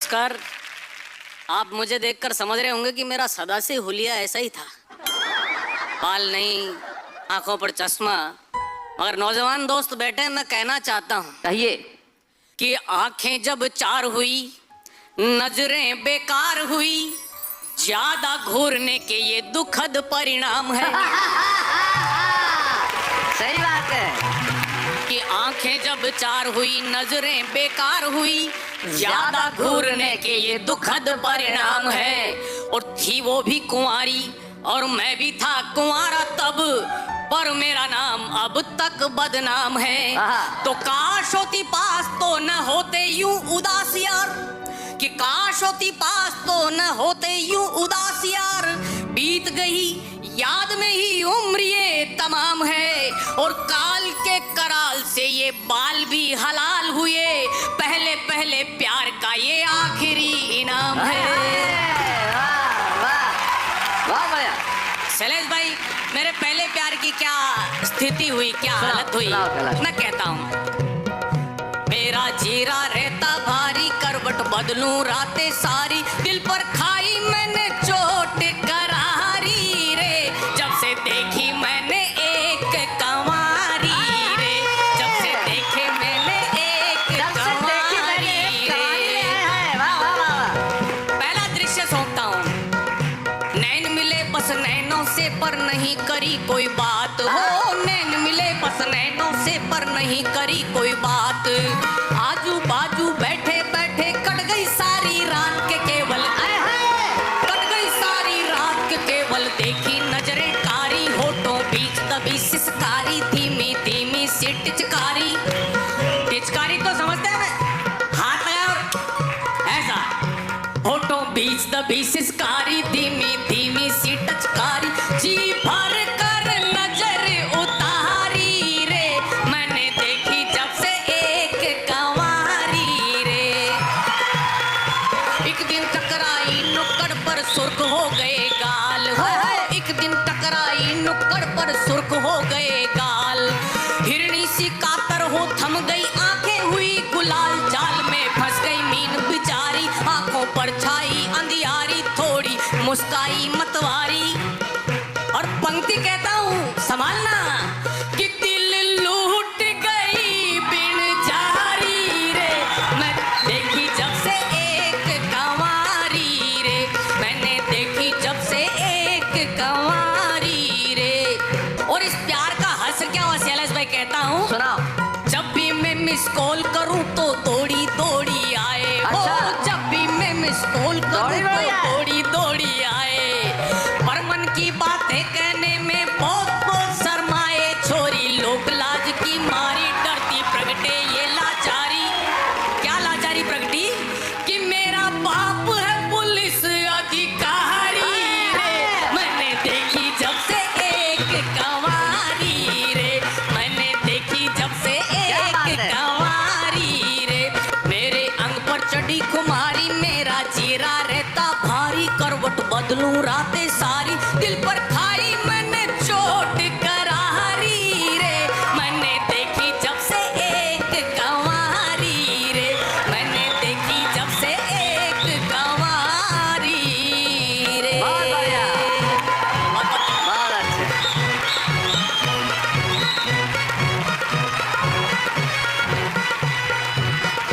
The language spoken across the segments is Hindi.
नमस्कार। आप मुझे देखकर समझ रहे होंगे कि मेरा सदा से हुलिया ऐसा ही था, बाल नहीं, आंखों पर चश्मा। मगर नौजवान दोस्त बैठे, मैं कहना चाहता हूँ, कहिए कि आंखें जब चार हुई, नजरें बेकार हुई, ज्यादा घूरने के ये दुखद परिणाम है। सही बात है कि आंखें जब चार हुई, नजरें बेकार हुई, ज्यादा घूरने के ये दुखद परिणाम है। और थी वो भी कुंवारी और मैं भी था कुंवारा तब, पर मेरा नाम अब तक बदनाम है। तो काश होती पास तो न होते यूं उदास यार, कि काश होती पास तो न होते यूं उदास यार। बीत गई याद में ही उम्र ये तमाम है, और काल के कराल से ये बाल भी हलाल हुए। पहले पहले प्यार का ये आखिरी इनाम है। वाह भैया। शैलेश भाई, मेरे पहले प्यार की क्या स्थिति हुई, क्या हालत हुई, मैं कहता हूँ। मेरा जीरा रहता भारी, करवट बदलूं रातें सारी, दिल पर खाई मैंने चोट करारी रे। जब से देखी मैंने एक कंवारी रे, जब से देखे मैंने एक कंवारी रे। पहला दृश्य सौंपता हूँ। नैन मिले बस नैनों से, पर नहीं करी कोई बात हो। नैन मिले बस नैनों से, पर नहीं करी कोई बात। आजू बाजू बैठे बैठे कट गई सारी रात के केवल, कट गई सारी रात के केवल। देखी नजरें कारी, होठों बीच दबी सिसकारी, धीमी धीमी सी टिचकारी। टिचकारी तो समझते हैं, हाथ लगा और ऐसा, होठों बीच दबी सिसकारी, धीमी धीमी सी टचकारी। जी भर कर नजर उतारी रे, मैंने देखी जब से एक कंवारी रे। एक दिन टकराई नुक्कड़ पर, सुर्ख हो गए गाल हो। एक दिन टकराई नुक्कड़ पर, सुर्ख हो गए गाल। हिरणी सी कातर हो थम गई आंखें, हुई गुलाल। जाल में फंस गई मीन बिचारी, आंखों पर छाई अंधियारी, थोड़ी मुस्काई मतवारी। और पंक्ति कहता हूँ, संभालना, कि दिल लूट गई बिन जारी रे। मैं देखी जब से एक कंवारी रे, मैंने देखी जब से एक कंवारी रे। और इस प्यार का हसर क्या हुआ शैलेश भाई, कहता हूँ, सुनाओ। जब भी मैं मिस कॉल करूँ तो दौड़ी दौड़ी आए। अच्छा। जब भी मैं मिस कॉल करूँ तो दौड़ी दौड़ी आए। पर मन की बातें कहने में बहुत बहुत शर्माए। छोरी लोक लाज की मारी, डरती प्रगटे ये लाचारी। क्या लाचारी प्रगटी, कि मेरा बाप है पुलिस अधिकारी रे। मैंने देखी जब से एक कंवारी रे, मैंने देखी जब से एक कंवारी रे। मेरे अंग पर चढ़ी खुमारी, मेरा जीरा रहता भारी, करवट बदलूं रातें सारी, दिल पर खाई मैंने चोट करारी रे। मैंने देखी जब से एक कंवारी रे, मैंने देखी जब से एक कंवारी रे। बहुत बढ़िया, बहुत अच्छे।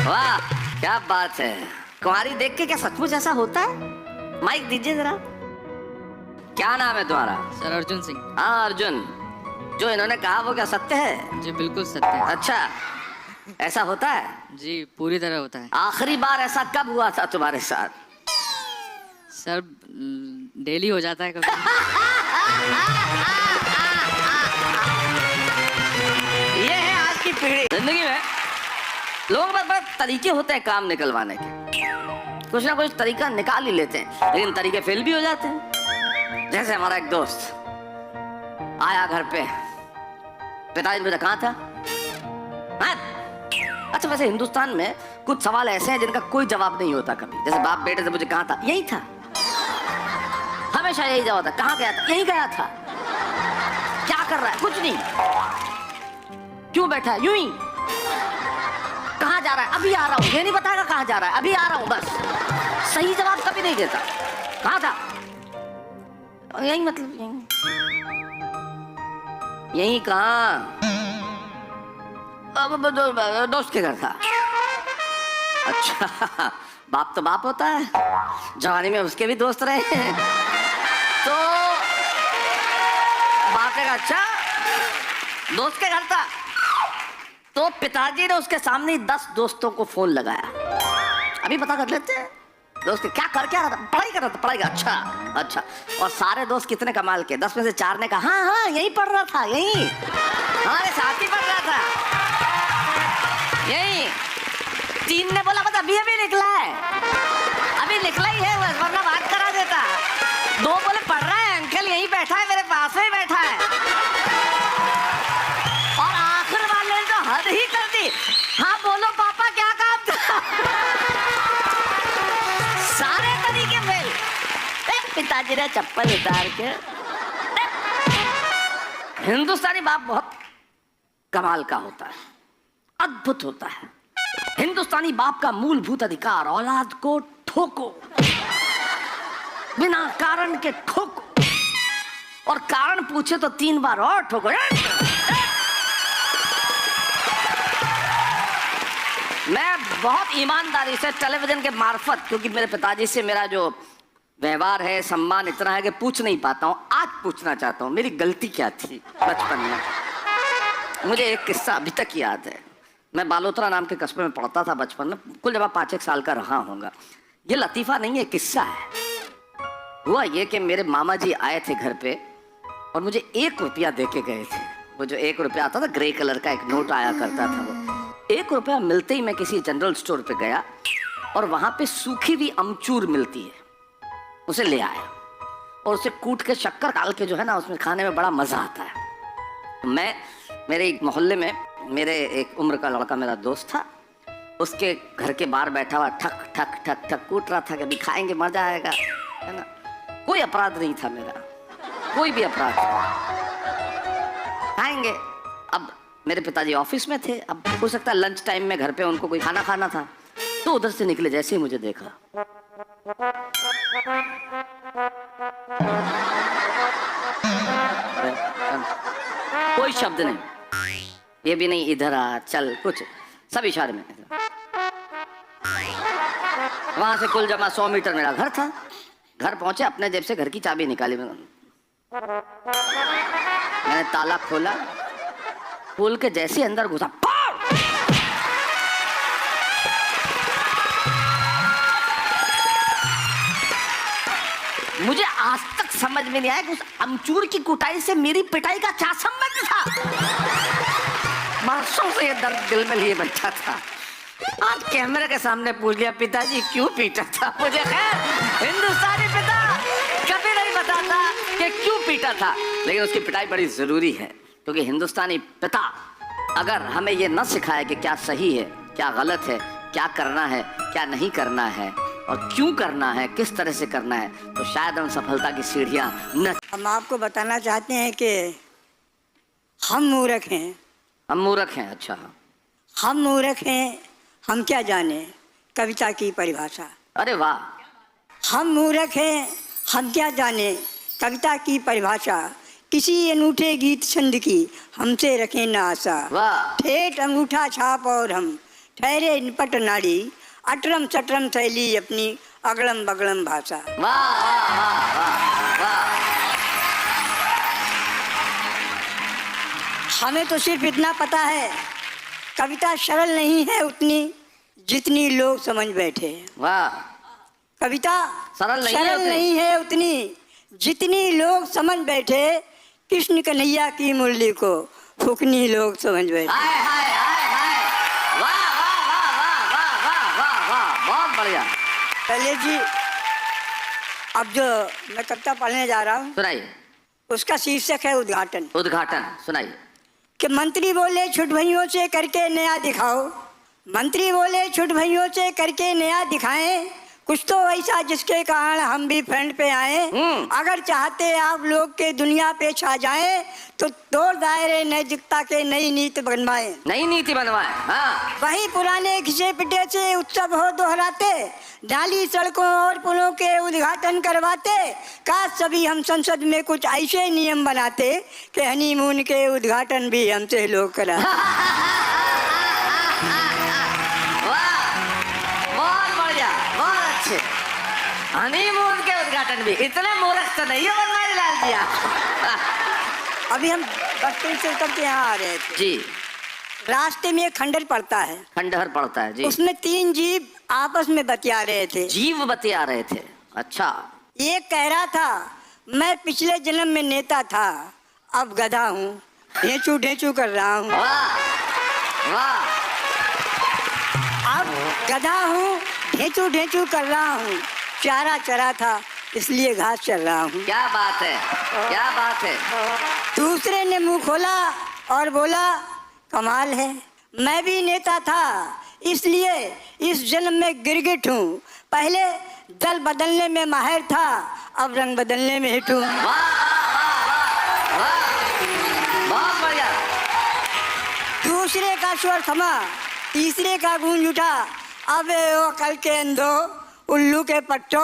वाह क्या बात है। कुंवारी देख के क्या सचमुच ऐसा होता है? माइक दीजिए जरा। क्या नाम है तुम्हारा? सर अर्जुन सिंह। हाँ अर्जुन, जो इन्होंने कहा वो क्या सत्य है? जी बिल्कुल सत्य है। अच्छा, ऐसा होता है? जी पूरी तरह होता है। आखिरी बार ऐसा कब हुआ था तुम्हारे साथ? सर डेली हो जाता है कभी। ये है आज की पीढ़ी। जिंदगी में लोगों के पास बड़े तरीके होते हैं काम निकलवाने के, कुछ ना कुछ तरीका निकाल ही लेते हैं, लेकिन तरीके फेल भी हो जाते हैं। जैसे हमारा एक दोस्त आया घर पे, पिताजी ने पूछा कहाँ था? हाँ? अच्छा, वैसे हिंदुस्तान में कुछ सवाल ऐसे हैं जिनका कोई जवाब नहीं होता कभी। जैसे बाप बेटे से मुझे कहाँ था, यही था, हमेशा यही जवाब था। कहाँ गया था? यही गया था। क्या कर रहा है? कुछ नहीं। क्यों बैठा है? यूं ही। कहाँ जा रहा है? अभी आ रहा हूँ। ये नहीं बताएगा कहाँ जा रहा है, अभी आ रहा हूँ बस। नहीं देता। कहाँ था? यही मतलब यही कहाँ? दोस्त के घर था। अच्छा, बाप तो बाप होता है, जवानी में उसके भी दोस्त रहे हैं। तो बाप ने कहा अच्छा, दोस्त के घर था। तो पिताजी ने उसके सामने 10 दोस्तों को फोन लगाया, अभी पता कर लेते हैं दोस्त क्या कर क्या रहा था। पढ़ाई कर रहा था, पढ़ाई। अच्छा अच्छा। और सारे दोस्त कितने कमाल के, 10 में से 4 ने कहा हाँ हाँ यही पढ़ रहा था, यही हमारे साथ ही पढ़ रहा था, यही। 3 ने बोला बता अभी अभी निकला है, अभी निकला ही है, वरना बात करा देता। 2 बोले पढ़ रहा है अंकल, यही बैठा है, मेरे पास में ही बैठा है। और आखिर वाले ने तो हद ही कर दी, हाँ बोलो पापा क्या काम था। सारे तरीके फेल। पिताजी ने चप्पल उतार के। हिंदुस्तानी बाप बहुत कमाल का होता है, अद्भुत होता है। हिंदुस्तानी बाप का मूलभूत अधिकार औलाद को ठोको, बिना कारण के ठोको, और कारण पूछे तो 3 बार और ठोको। मैं बहुत ईमानदारी से टेलीविजन के मार्फत, क्योंकि मेरे पिताजी से मेरा जो व्यवहार है, सम्मान इतना है कि पूछ नहीं पाता हूँ, आज पूछना चाहता हूँ मेरी गलती क्या थी बचपन में। मुझे एक किस्सा अभी तक याद है। मैं बालोतरा नाम के कस्बे में पढ़ता था बचपन में, कुल जब 5-1 साल का रहा होगा। ये लतीफा नहीं है, किस्सा है। हुआ ये कि मेरे मामा जी आए थे घर पे और मुझे 1 रुपया दे के गए थे। वो जो 1 रुपया आता था, ग्रे कलर का एक नोट आया करता था, वो 1 रुपया मिलते ही मैं किसी जनरल स्टोर पे गया और वहां पे सूखी हुई अमचूर मिलती है, उसे ले आया और उसे कूट के शक्कर डाल के जो है ना, उसमें खाने में बड़ा मजा आता है। मैं मेरे एक मोहल्ले में मेरे एक उम्र का लड़का मेरा दोस्त था, उसके घर के बाहर बैठा हुआ ठक ठक ठक ठक कूट रहा था कि अभी खाएंगे मजा आएगा, है ना। कोई अपराध नहीं था मेरा, कोई भी अपराध खाएंगे। अब मेरे पिताजी ऑफिस में थे, अब हो सकता है लंच टाइम में घर पे उनको कोई खाना खाना था, तो उधर से निकले, जैसे ही मुझे देखा कोई शब्द नहीं, ये भी नहीं इधर आ चल, कुछ सब इशारे में। वहां से कुल जमा 100 मीटर मेरा घर था। घर पहुंचे, अपने जेब से घर की चाबी निकाली, मैंने ताला खोला, खोल के जैसे अंदर घुसा, मुझे आज तक समझ में नहीं आया कि उस अमचूर की कुटाई से मेरी पिटाई का क्या संबंध था। बरसों से ये दर्द दिल में लिए बैठा था। आज कैमरे के सामने पूछ लिया पिताजी क्यों पीटा था मुझे। खैर, हिंदुस्तानी पिता कभी नहीं बताता कि क्यों पीटा था, लेकिन उसकी पिटाई बड़ी जरूरी है, क्योंकि हिंदुस्तानी पिता अगर हमें ये न सिखाए कि क्या सही है, क्या गलत है, क्या करना है, क्या नहीं करना है, और क्यों करना है, किस तरह से करना है, तो शायद हम सफलता की सीढ़ियां न। हम आपको बताना चाहते हैं कि हम मूर्ख हैं। हम मूर्ख हैं? अच्छा, हम मूर्ख हैं, हम क्या जाने कविता की परिभाषा। अरे वाह। हम मूर्ख हैं, हम क्या जाने कविता की परिभाषा, किसी अनूठे गीत छंद की हमसे रखें ना आशा। वाह। ठेठ अंगूठा छाप और हम ठहरे निपट नाड़ी, अटरम चटरम शैली अपनी अगड़म बगड़म भाषा। वाह वाह वाह वाह वाह। हमें तो सिर्फ इतना पता है, कविता सरल नहीं है उतनी जितनी लोग समझ बैठे। वाह। कविता सरल नहीं है उतनी जितनी लोग समझ बैठे, कृष्ण कन्हैया की मुरली को फूकनी लोग समझ बैठे। हाय हाय हाय हाय। वाह वाह वाह वाह वाह वाह वाह, बहुत बढ़िया। चलिए जी, अब जो मैं कविता पढ़ने जा रहा हूँ सुनाइए। उसका शीर्षक है उद्घाटन। उद्घाटन सुनाइए। कि मंत्री बोले छुट भइयों से करके नया दिखाओ, मंत्री बोले छुट भइयों से करके नया दिखाएं, कुछ तो ऐसा जिसके कारण हम भी फ्रंट पे आए। अगर चाहते आप लोग के दुनिया पे छा जाए तो तोड़ दायरे नैतिकता के नई नीति बनवाए। नई नीति बनवाए। हाँ। वही पुराने घिसे पिटे से उत्सव हो दोहराते, नाली सड़कों और पुलों के उद्घाटन करवाते। काश सभी हम संसद में कुछ ऐसे नियम बनाते कि हनीमून के उद्घाटन भी हमसे लोग करा। हनीमून के उद्घाटन भी इतने मूर्ख तो नहीं हो बनवारी लाल जी आप। अभी हम बस्ती से उतर के यहाँ आ रहे थे जी। रास्ते में एक खंडर पड़ता है, खंडहर पड़ता है जी। उसमें 3 जीव आपस में बतिया रहे थे। जीव बतिया रहे थे। अच्छा। एक कह रहा था मैं पिछले जन्म में नेता था, अब गधा हूँ, ढेंचू ढेंचू कर रहा हूँ। वाह वाह। अब गधा हूँ, ढेंचू ढेंचू कर रहा हूँ, चारा चरा था इसलिए घास चल रहा हूँ। क्या बात है, क्या बात है। दूसरे ने मुंह खोला और बोला कमाल है, मैं भी नेता था इसलिए इस जन्म में गिरगिट हूँ। पहले दल बदलने में माहिर था, अब रंग बदलने में हिट हूँ। बहुत बढ़िया। दूसरे का स्वर थमा, तीसरे का गूंज उठा, अबे ओ कल के अंधो उल्लू के पट्टो,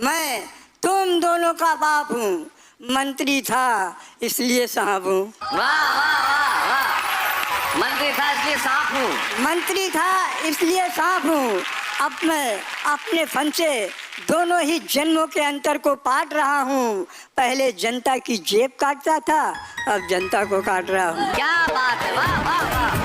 मैं तुम दोनों का बाप हूँ, मंत्री था इसलिए सांप हूँ। वाह वाह वाह वाह। मंत्री था इसलिए सांप हूँ। मंत्री था इसलिए सांप हूँ। अब मैं अपने फन से दोनों ही जन्मों के अंतर को पाट रहा हूँ। पहले जनता की जेब काटता था, अब जनता को काट रहा हूँ। क्या बात है। वाह वाह वाह।